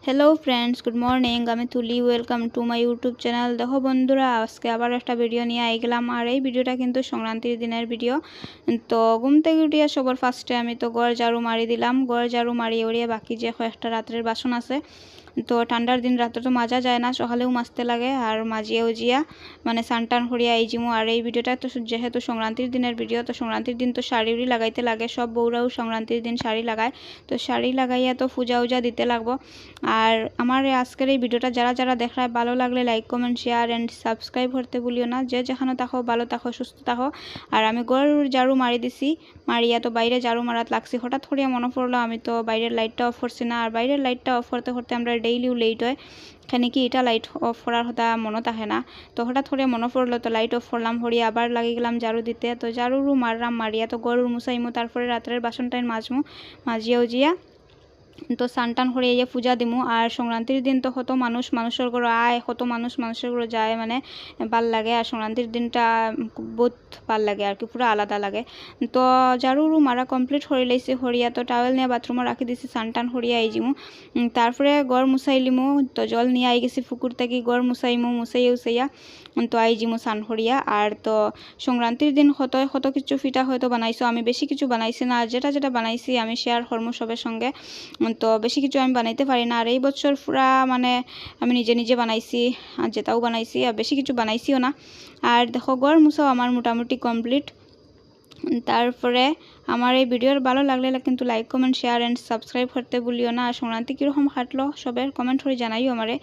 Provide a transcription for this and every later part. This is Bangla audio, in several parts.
Hello friends, good morning. আমি তুলি, welcome to my YouTube channel. দেখো বন্ধুরা, আজকে আবার একটা ভিডিও নিয়ে আই গেলাম। আর এই ভিডিওটা কিন্তু সংক্রান্তির দিনের ভিডিও। তো ঘুম থেকে উঠিয়া সবার ফার্স্টে আমি তো ঘর ঝাড়ু মারি দিলাম। ঘর ঝাড়ু মারি উড়িয়ে বাকি যে কয়েকটা রাত্রের বাসন আছে, তো ঠান্ডার দিন রাতে তো মাজা যায় না, সকালেও মাজতে লাগে। আর মাজিয়ে উজিয়া মানে সানটান করিয়া এই জিমু। আর এই ভিডিওটা তো যেহেতু সংক্রান্তির দিনের ভিডিও, তো সংক্রান্তির দিন তো শাড়ি উড়ি লাগাইতে লাগে। সব বউরাও সংক্রান্তির দিন শাড়ি লাগায়, তো শাড়ি লাগাইয়া তো পূজা উজা দিতে লাগবো। আর আমার আজকের এই ভিডিওটা যারা যারা দেখায় ভালো লাগলে like comment share and subscribe করতে ভুলিও না। যে যেখানে থাকো ভালো থাকো, সুস্থ থাকো। আর আমি ঘর ঝাড়ু মারি দিছি, মারিয়া তো বাইরে ঝাড়ু মারাত লাগছি। হঠাৎ করিয়া মনে পড়লো আমি তো বাইরের লাইটটা অফ করছি না। আর বাইরের লাইটটা অফ করতে করতে আমরা ডেইলিও লেট হয়, এখানে কি এটা লাইট অফ করার কথা মনে থাকে না। তো হঠাৎ করে মনে পড়লো, তো লাইট অফ করলাম, হরিয়া আবার লাগি গেলাম ঝাড়ু দিতে। তো ঝাড়ুরও মারলাম, মারিয়া তো গরুর মুসাইমু, তারপরে রাত্রের বাসনটাই মাজমু, মাজিয়া উজিয়া তো সানটান করে এই পূজা দিমু। আর সংক্রান্তির দিন তো কত মানুষের ঘরে আয়, কত মানুষের ঘরে যায়, মানে ভাল লাগে। আর সংক্রান্তির দিনটা বহুত ভাল লাগে আর কি, পুরো আলাদা লাগে। তো ঝাড়ুরু মারা কমপ্লিট করে লাইছি, হরিয়া তো টাওয়েল নিয়ে বাথরুমে রাখি দিছি, সানটান হরিয়া আই জিমু। তারপরে গড় মুছাইলিমু, তো জল নিয়ে আই গেছি পুকুর থেকে, গড় মুছাইমু, মুছাইয়া উছাইয়া তো আই জিমু সান হরিয়া। আর তো সংক্রান্তির দিন কত কিছু পিঠা হয়তো বানাইছো, আমি বেশি কিছু বানাইছি না। আর যেটা যেটা বানাইছি আমি শেয়ার করবো সবের সঙ্গে। তো বেশি কিছু আমি বানাইতে পারি না। আর এই বছর পুরা মানে আমি নিজে নিজে বানাইছি, আর যেটাও বানাইছি, আর বেশি কিছু বানাইছিও না। আর দেখো ঘর মুছাও আমার মোটামুটি কমপ্লিট। তারপরে আমার এই ভিডিওর ভালো লাগলে কিন্তু like comment share and subscribe করতে ভুলিও না। আর সংক্রান্তি কীরকম কাটলো সবের কমেন্ট করে জানাইও আমারে।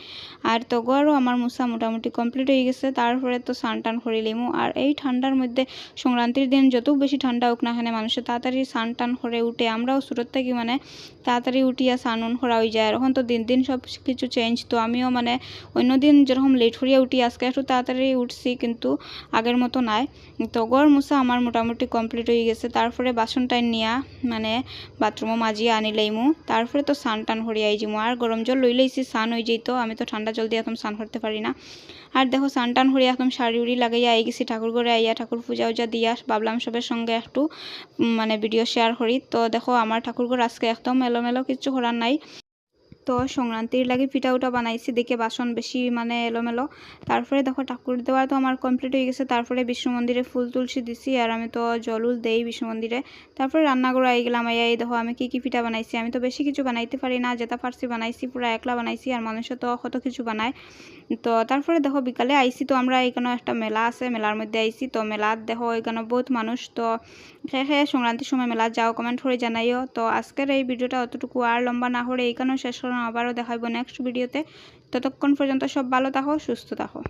আর তো গড়ও আমার মুসা মোটামুটি কমপ্লিট হয়ে গেছে। তারপরে তো স্নান টান করে লিমু। আর এই ঠান্ডার মধ্যে সংক্রান্তির দিন যত বেশি ঠান্ডা হোক না কেন, মানুষের তাড়াতাড়ি স্নান টান করে উঠে, আমরাও সুরত থেকে মানে তাড়াতাড়ি উঠিয়া স্নান করা হয়ে যায়। এখন তো দিন দিন সব কিছু চেঞ্জ, তো আমিও মানে অন্য দিন যেরকম লেট করিয়া উঠি, আজকে একটু তাড়াতাড়ি উঠছি, কিন্তু আগের মতো নাই। তো গড় মুসা আমার মোটামুটি কমপ্লিট হয়ে গেছে। তারপরে বাসনটাই নিয়া মানে বাথরুমও মাজিয়ে আনি লাইমু। তারপরে তো স্নান টান হরিয়া যাইমু। আর গরম জল লই লাইছি, স্নান হয়ে যেত। আমি তো ঠান্ডা জল দিয়ে একদম স্নান করতে পারি না। আর দেখো স্নান টান হরিয়া একদম শাড়ি উড়ি লাগাইয়া আই গেছি ঠাকুর ঘরে। আইয়া ঠাকুর পূজা উজা দিয়া ভাবলাম সবের সঙ্গে একটু মানে ভিডিও শেয়ার করি। তো দেখো আমার ঠাকুর ঘর আজকে একদম এলোমেলো, কিছু করার নাই। তো সংক্রান্তির লাগে পিঠা উঠা বানাইছি দেখে বাসন বেশি মানে এলোমেলো। তারপরে দেখো ঠাকুর দেওয়া তো আমার কমপ্লিট হয়ে গেছে। তারপরে বিষ্ণু মন্দিরে ফুল তুলসী দিছি, আর আমি তো জলুল দেই বিষ্ণু মন্দিরে। তারপরে রান্নাঘরে আই গেলাম। এই দেখো আমি কি পিঠা বানাইছি। আমি তো বেশি কিছু বানাইতে পারি না, যেটা পারছি বানাইছি, পুরো একলা বানাইছি। আর মানুষে তো কত কিছু বানায়। তো তারপরে দেখো বিকালে আইছি, তো আমরা এখানে একটা মেলা আছে, মেলার মধ্যে আইছি। তো মেলাত দেখো এখানে বহুত মানুষ। তো সংক্রান্তির সময় মেলা যাও, কমেন্ট করে জানাইও। তো আজকের এই ভিডিওটা অতটুকু, আর লম্বা না করে এইখানেও শেষ করলাম। আবারও দেখাইব নেক্সট ভিডিওতে। ততক্ষণ পর্যন্ত সব ভালো থাকো, সুস্থ থাকো।